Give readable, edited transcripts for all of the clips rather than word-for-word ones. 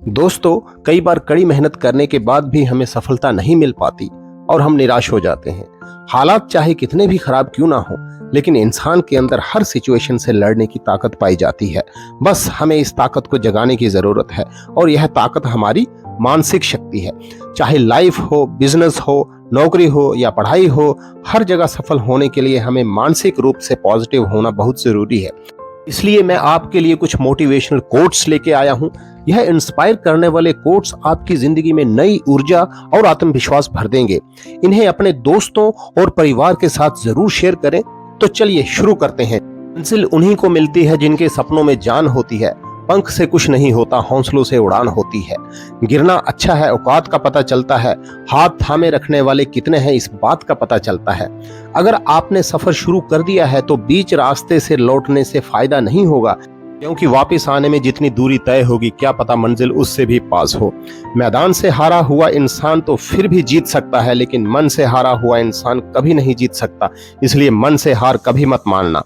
दोस्तों, कई बार कड़ी मेहनत करने के बाद भी हमें सफलता नहीं मिल पाती और हम निराश हो जाते हैं। हालात चाहे कितने भी खराब क्यों ना हो, लेकिन इंसान के अंदर हर सिचुएशन से लड़ने की ताकत पाई जाती है। बस हमें इस ताकत को जगाने की जरूरत है और यह ताकत हमारी मानसिक शक्ति है। चाहे लाइफ हो, बिजनेस हो, नौकरी हो या पढ़ाई हो, हर जगह सफल होने के लिए हमें मानसिक रूप से पॉजिटिव होना बहुत जरूरी है। इसलिए मैं आपके लिए कुछ मोटिवेशनल कोट्स लेके आया हूं। यह इंस्पायर करने वाले कोट्स आपकी जिंदगी में नई ऊर्जा और आत्मविश्वास भर देंगे। इन्हें अपने दोस्तों और परिवार के साथ जरूर शेयर करें। तो चलिए शुरू करते हैं। मंजिल उन्हीं को मिलती है जिनके सपनों में जान होती है। पंख से कुछ नहीं होता, हौसलों से उड़ान होती है। गिरना अच्छा है, औकात का पता चलता है। हाथ थामे रखने वाले कितने हैं, इस बात का पता चलता है। अगर आपने सफर शुरू कर दिया है तो बीच रास्ते से लौटने से फायदा नहीं होगा, क्योंकि वापस आने में जितनी दूरी तय होगी, क्या पता मंजिल उससे भी पास हो। मैदान से हारा हुआ इंसान तो फिर भी जीत सकता है, लेकिन मन से हारा हुआ इंसान कभी नहीं जीत सकता। इसलिए मन से हार कभी मत मानना।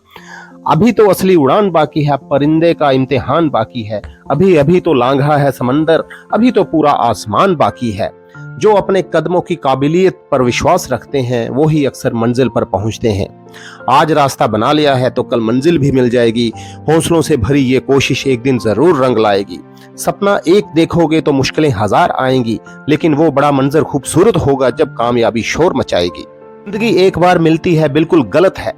अभी तो असली उड़ान बाकी है, परिंदे का इम्तिहान बाकी है। अभी अभी तो लांघा है समंदर, अभी तो पूरा आसमान बाकी है। जो अपने कदमों की काबिलियत पर विश्वास रखते हैं वो ही अक्सर मंजिल पर पहुंचते हैं। आज रास्ता बना लिया है तो कल मंजिल भी मिल जाएगी। हौसलों से भरी ये कोशिश एक दिन जरूर रंग लाएगी। सपना एक देखोगे तो मुश्किलें हजार आएंगी, लेकिन वो बड़ा मंजर खूबसूरत होगा जब कामयाबी शोर मचाएगी। जिंदगी एक बार मिलती है बिल्कुल गलत है।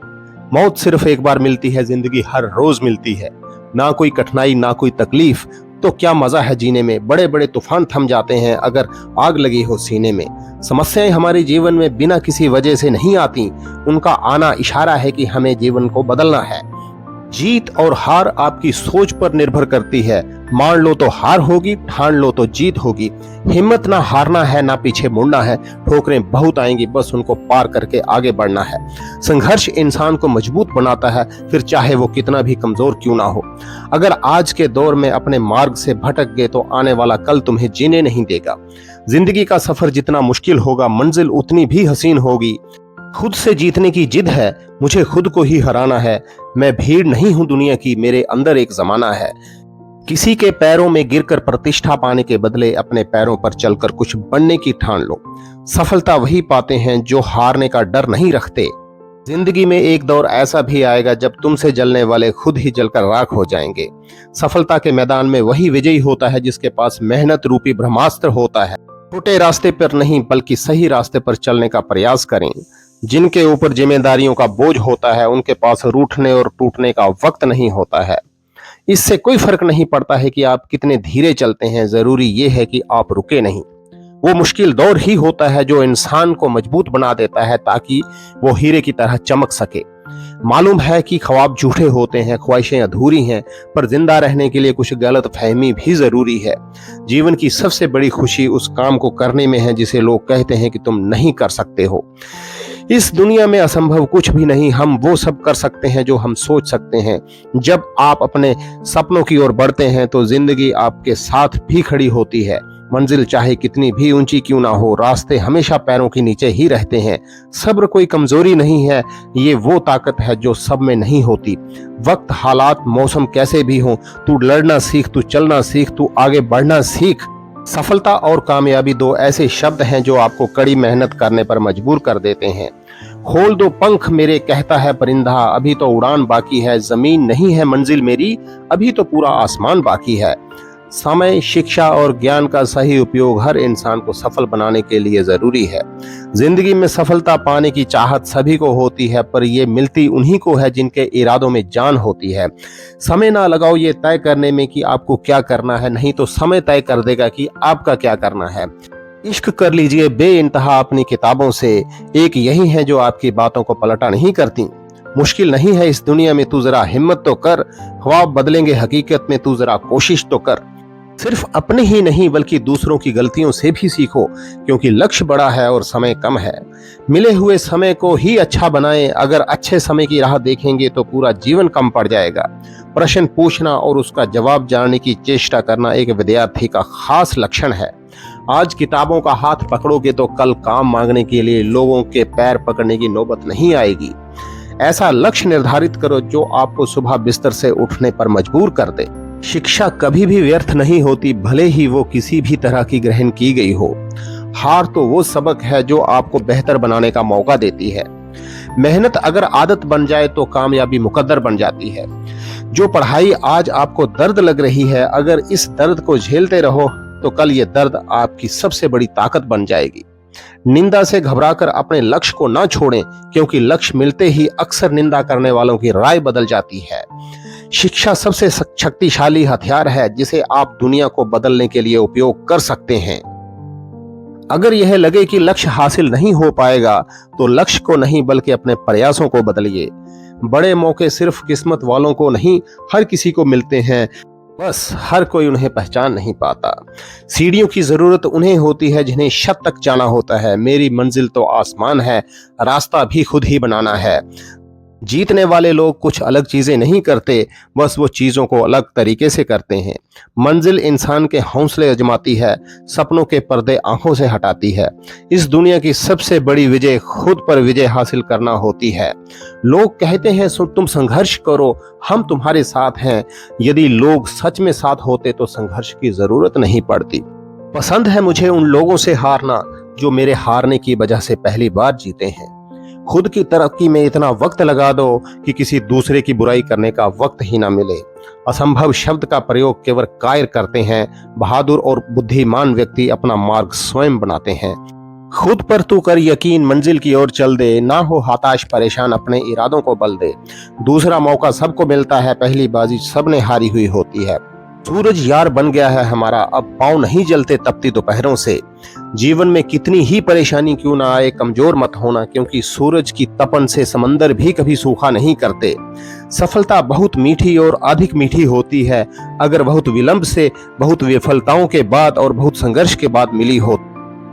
मौत सिर्फ एक बार मिलती है, जिंदगी हर रोज मिलती है। ना कोई कठिनाई ना कोई तकलीफ, तो क्या मजा है जीने में। बड़े बड़े तूफान थम जाते हैं अगर आग लगी हो सीने में। समस्याएं हमारे जीवन में बिना किसी वजह से नहीं आती, उनका आना इशारा है कि हमें जीवन को बदलना है। जीत और हार आपकी सोच पर निर्भर करती है। मान लो तो हार होगी, ठान लो तो जीत होगी। हिम्मत ना हारना है, ना पीछे मुड़ना है। ठोकरें बहुत आएंगी, बस उनको पार करके आगे बढ़ना है। संघर्ष इंसान को मजबूत बनाता है, फिर चाहे वो कितना भी कमजोर क्यों ना हो। अगर आज के दौर में अपने मार्ग से भटक गए तो आने वाला कल तुम्हें जीने नहीं देगा। जिंदगी का सफर जितना मुश्किल होगा, मंजिल उतनी भी हसीन होगी। खुद से जीतने की जिद है, मुझे खुद को ही हराना है। मैं भीड़ नहीं हूं दुनिया की, मेरे अंदर एक जमाना है। किसी के पैरों में गिरकर प्रतिष्ठा पाने के बदले अपने पैरों पर चलकर कुछ बनने की ठान लो। सफलता वही पाते हैं जो हारने का डर नहीं रखते। जिंदगी में एक दौर ऐसा भी आएगा जब तुमसे जलने वाले खुद ही जलकर राख हो जाएंगे। सफलता के मैदान में वही विजयी होता है जिसके पास मेहनत रूपी ब्रह्मास्त्र होता है। छोटे रास्ते पर नहीं बल्कि सही रास्ते पर चलने का प्रयास करें। जिनके ऊपर जिम्मेदारियों का बोझ होता है उनके पास रूठने और टूटने का वक्त नहीं होता है। इससे कोई फर्क नहीं पड़ता है कि आप कितने धीरे चलते हैं, जरूरी ये है कि आप रुके नहीं। वो मुश्किल दौर ही होता है जो इंसान को मजबूत बना देता है, ताकि वो हीरे की तरह चमक सके। मालूम है कि ख्वाब झूठे होते हैं, ख्वाहिशें अधूरी हैं, पर जिंदा रहने के लिए कुछ गलत फहमी भी जरूरी है। जीवन की सबसे बड़ी खुशी उस काम को करने में है जिसे लोग कहते हैं कि तुम नहीं कर सकते हो। इस दुनिया में असंभव कुछ भी नहीं, हम वो सब कर सकते हैं जो हम सोच सकते हैं। जब आप अपने सपनों की ओर बढ़ते हैं तो जिंदगी आपके साथ भी खड़ी होती है। मंजिल चाहे कितनी भी ऊंची क्यों ना हो, रास्ते हमेशा पैरों के नीचे ही रहते हैं। सब्र कोई कमजोरी नहीं है, ये वो ताकत है जो सब में नहीं होती। वक्त, हालात, मौसम कैसे भी हो, तू लड़ना सीख, तू चलना सीख, तू आगे बढ़ना सीख। सफलता और कामयाबी दो ऐसे शब्द हैं जो आपको कड़ी मेहनत करने पर मजबूर कर देते हैं। खोल दो पंख मेरे, कहता है परिंदा, अभी तो उड़ान बाकी है। जमीन नहीं है मंजिल मेरी, अभी तो पूरा आसमान बाकी है। समय, शिक्षा और ज्ञान का सही उपयोग हर इंसान को सफल बनाने के लिए जरूरी है। जिंदगी में सफलता पाने की चाहत सभी को होती है, पर यह मिलती उन्हीं को है जिनके इरादों में जान होती है। समय ना लगाओ ये तय करने में कि आपको क्या करना है, नहीं तो समय तय कर देगा कि आपका क्या करना है। इश्क कर लीजिए बेइंतहा अपनी किताबों से, एक यही है जो आपकी बातों को पलटा नहीं करती। मुश्किल नहीं है इस दुनिया में, तू जरा हिम्मत तो कर। ख्वाब बदलेंगे हकीकत में, तू जरा कोशिश तो कर। सिर्फ अपने ही नहीं बल्कि दूसरों की गलतियों से भी सीखो, क्योंकि लक्ष्य बड़ा है और समय कम है। मिले हुए समय को ही अच्छा बनाएं। अगर अच्छे समय की राह देखेंगे तो पूरा जीवन कम पड़ जाएगा। प्रश्न पूछना और उसका जवाब जानने की चेष्टा करना एक विद्यार्थी का खास लक्षण है। आज किताबों का हाथ पकड़ोगे तो कल काम मांगने के लिए लोगों के पैर पकड़ने की नौबत नहीं आएगी। ऐसा लक्ष्य निर्धारित करो जो आपको सुबह बिस्तर से उठने पर मजबूर कर दे। शिक्षा कभी भी व्यर्थ नहीं होती, भले ही वो किसी भी तरह की ग्रहण की गई हो। हार तो वो सबक है जो आपको बेहतर बनाने का मौका देती है। मेहनत अगर आदत बन जाए तो कामयाबी मुकद्दर बन जाती है। जो पढ़ाई आज आपको दर्द लग रही है, अगर इस दर्द को झेलते रहो तो कल ये दर्द आपकी सबसे बड़ी ताकत बन जाएगी। निंदा से घबराकर अपने लक्ष्य को ना छोड़ें, क्योंकि लक्ष्य मिलते ही अक्सर निंदा करने वालों की राय बदल जाती है। शिक्षा सबसे शक्तिशाली हथियार है जिसे आप दुनिया को बदलने के लिए उपयोग कर सकते हैं। अगर यह लगे कि लक्ष्य हासिल नहीं हो पाएगा तो लक्ष्य को नहीं बल्कि अपने प्रयासों को बदलिए। बड़े मौके सिर्फ किस्मत वालों को नहीं, हर किसी को मिलते हैं, बस हर कोई उन्हें पहचान नहीं पाता। सीढ़ियों की जरूरत उन्हें होती है जिन्हें छत तक जाना होता है। मेरी मंजिल तो आसमान है, रास्ता भी खुद ही बनाना है। जीतने वाले लोग कुछ अलग चीजें नहीं करते, बस वो चीजों को अलग तरीके से करते हैं। मंजिल इंसान के हौसले आजमाती है, सपनों के पर्दे आंखों से हटाती है। इस दुनिया की सबसे बड़ी विजय खुद पर विजय हासिल करना होती है। लोग कहते हैं तुम संघर्ष करो, हम तुम्हारे साथ हैं। यदि लोग सच में साथ होते तो संघर्ष की जरूरत नहीं पड़ती। पसंद है मुझे उन लोगों से हारना जो मेरे हारने की वजह से पहली बार जीते हैं। खुद की तरक्की में इतना वक्त लगा दो कि किसी दूसरे की बुराई करने का वक्त ही ना मिले। असंभव शब्द का प्रयोग केवल कायर करते हैं। बहादुर और बुद्धिमान व्यक्ति अपना मार्ग स्वयं बनाते हैं। खुद पर तू कर यकीन, मंजिल की ओर चल दे, ना हो हताश परेशान, अपने इरादों को बल दे। दूसरा मौका सबको मिलता है, पहली बाजी सबने हारी हुई होती है। सूरज यार बन गया है हमारा, अब पांव नहीं जलते तपती दोपहरों से। जीवन में कितनी ही परेशानी क्यों ना आए, कमजोर मत होना, क्योंकि सूरज की तपन से समंदर भी कभी सूखा नहीं करते। सफलता बहुत मीठी और अधिक मीठी होती है अगर बहुत विलंब से, बहुत विफलताओं के बाद और बहुत संघर्ष के बाद मिली हो।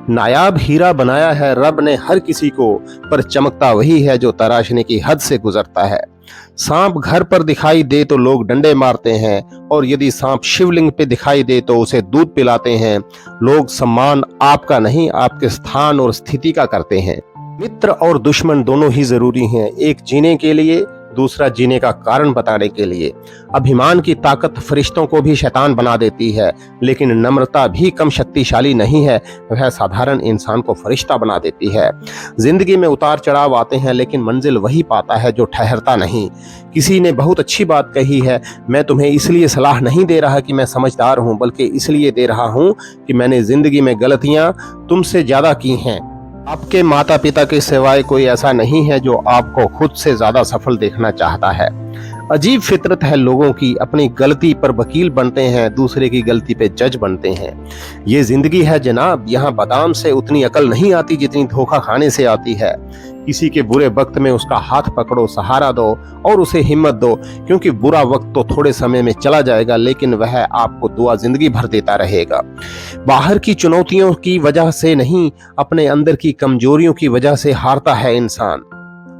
नायाब हीरा बनाया है रब ने हर किसी को, पर चमकता वही है जो तराशने की हद से गुजरता है। सांप घर पर दिखाई दे तो लोग डंडे मारते हैं, और यदि सांप शिवलिंग पे दिखाई दे तो उसे दूध पिलाते हैं। लोग सम्मान आपका नहीं, आपके स्थान और स्थिति का करते हैं। मित्र और दुश्मन दोनों ही जरूरी हैं, एक जीने के लिए, दूसरा जीने का कारण बताने के लिए। अभिमान की ताकत फरिश्तों को भी शैतान बना देती है, लेकिन नम्रता भी कम शक्तिशाली नहीं है, वह साधारण इंसान को फरिश्ता बना देती है। जिंदगी में उतार चढ़ाव आते हैं, लेकिन मंजिल वही पाता है जो ठहरता नहीं। किसी ने बहुत अच्छी बात कही है, मैं तुम्हें इसलिए सलाह नहीं दे रहा कि मैं समझदार हूँ, बल्कि इसलिए दे रहा हूँ कि मैंने जिंदगी में गलतियाँ तुमसे ज्यादा की हैं। आपके माता पिता के सिवाय कोई ऐसा नहीं है जो आपको खुद से ज्यादा सफल देखना चाहता है। अजीब फितरत है लोगों की, अपनी गलती पर वकील बनते हैं, दूसरे की गलती पे जज बनते हैं। ये जिंदगी है जनाब, यहाँ बादाम से उतनी अकल नहीं आती जितनी धोखा खाने से आती है। किसी के बुरे वक्त में उसका हाथ पकड़ो, सहारा दो और उसे हिम्मत दो, क्योंकि बुरा वक्त तो थोड़े समय में चला जाएगा, लेकिन वह आपको दुआ जिंदगी भर देता रहेगा। बाहर की चुनौतियों की वजह से नहीं, अपने अंदर की कमजोरियों की वजह से हारता है इंसान।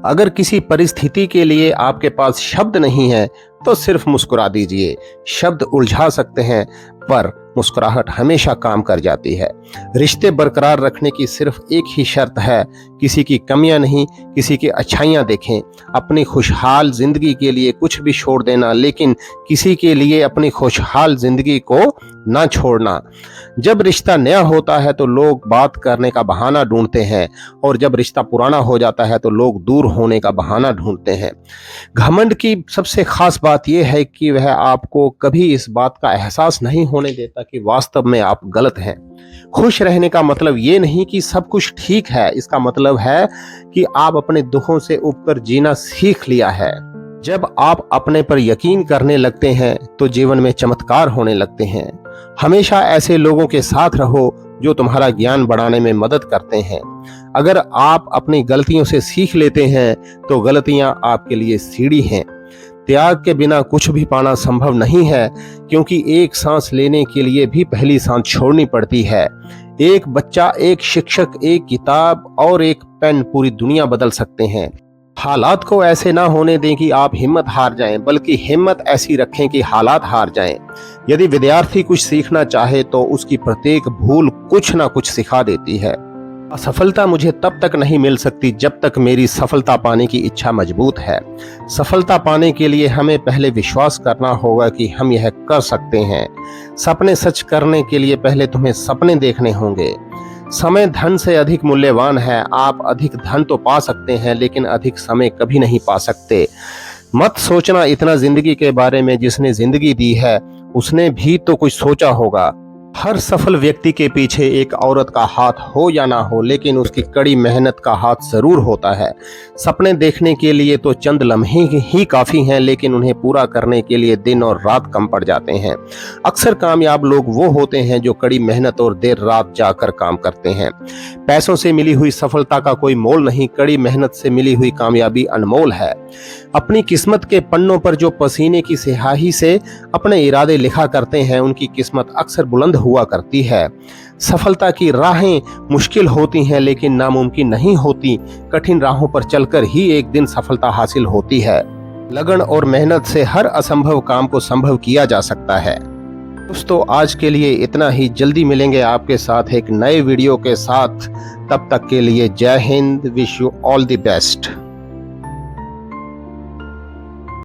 अगर किसी परिस्थिति के लिए आपके पास शब्द नहीं है तो सिर्फ मुस्कुरा दीजिए। शब्द उलझा सकते हैं, पर मुस्कुराहट हमेशा काम कर जाती है। रिश्ते बरकरार रखने की सिर्फ एक ही शर्त है, किसी की कमियां नहीं, किसी की अच्छाइयां देखें। अपनी खुशहाल जिंदगी के लिए कुछ भी छोड़ देना, लेकिन किसी के लिए अपनी खुशहाल जिंदगी को ना छोड़ना। जब रिश्ता नया होता है तो लोग बात करने का बहाना ढूंढते हैं, और जब रिश्ता पुराना हो जाता है तो लोग दूर होने का बहाना ढूंढते हैं। घमंड की सबसे खास बात यह है कि वह आपको कभी इस बात का एहसास नहीं होने देता कि वास्तव में आप गलत हैं। खुश रहने का मतलब ये नहीं कि सब कुछ ठीक है, इसका मतलब है कि आप अपने दुखों से उबकर जीना सीख लिया है। जब आप अपने पर यकीन करने लगते हैं तो जीवन में चमत्कार होने लगते हैं। हमेशा ऐसे लोगों के साथ रहो जो तुम्हारा ज्ञान बढ़ाने में मदद करते हैं। अगर आप अपनी गलतियों से सीख लेते हैं तो गलतियां आपके लिए सीढ़ी हैं। त्याग के बिना कुछ भी पाना संभव नहीं है, क्योंकि एक सांस लेने के लिए भी पहली सांस छोड़नी पड़ती है। एक बच्चा, एक शिक्षक, एक किताब और एक पेन पूरी दुनिया बदल सकते हैं। हालात को ऐसे ना होने दें कि आप हिम्मत हार जाएं, बल्कि हिम्मत ऐसी रखें कि हालात हार जाएं। यदि विद्यार्थी कुछ सीखना चाहे तो उसकी प्रत्येक भूल कुछ ना कुछ सिखा देती है। असफलता मुझे तब तक नहीं मिल सकती जब तक मेरी सफलता पाने की इच्छा मजबूत है। सफलता पाने के लिए हमें पहले विश्वास करना होगा कि हम यह कर सकते हैं। सपने सच करने के लिए पहले तुम्हें सपने देखने होंगे। समय धन से अधिक मूल्यवान है। आप अधिक धन तो पा सकते हैं लेकिन अधिक समय कभी नहीं पा सकते। मत सोचना इतना जिंदगी के बारे में, जिसने जिंदगी दी है उसने भी तो कुछ सोचा होगा। हर सफल व्यक्ति के पीछे एक औरत का हाथ हो या ना हो, लेकिन उसकी कड़ी मेहनत का हाथ जरूर होता है। सपने देखने के लिए तो चंद लम्हे ही काफी हैं, लेकिन उन्हें पूरा करने के लिए दिन और रात कम पड़ जाते हैं। अक्सर कामयाब लोग वो होते हैं जो कड़ी मेहनत और देर रात जाकर काम करते हैं। पैसों से मिली हुई सफलता का कोई मोल नहीं, कड़ी मेहनत से मिली हुई कामयाबी अनमोल है। अपनी किस्मत के पन्नों पर जो पसीने की स्याही से अपने इरादे लिखा करते हैं, उनकी किस्मत अक्सर बुलंद हुआ करती है। सफलता की राहें मुश्किल होती हैं लेकिन नामुमकिन नहीं होती। कठिन राहों पर चलकर ही एक दिन सफलता हासिल होती है। लगन और मेहनत से हर असंभव काम को संभव किया जा सकता है। दोस्तों, आज के लिए इतना ही। जल्दी मिलेंगे आपके साथ एक नए वीडियो के साथ। तब तक के लिए जय Hind. Wish you all the best.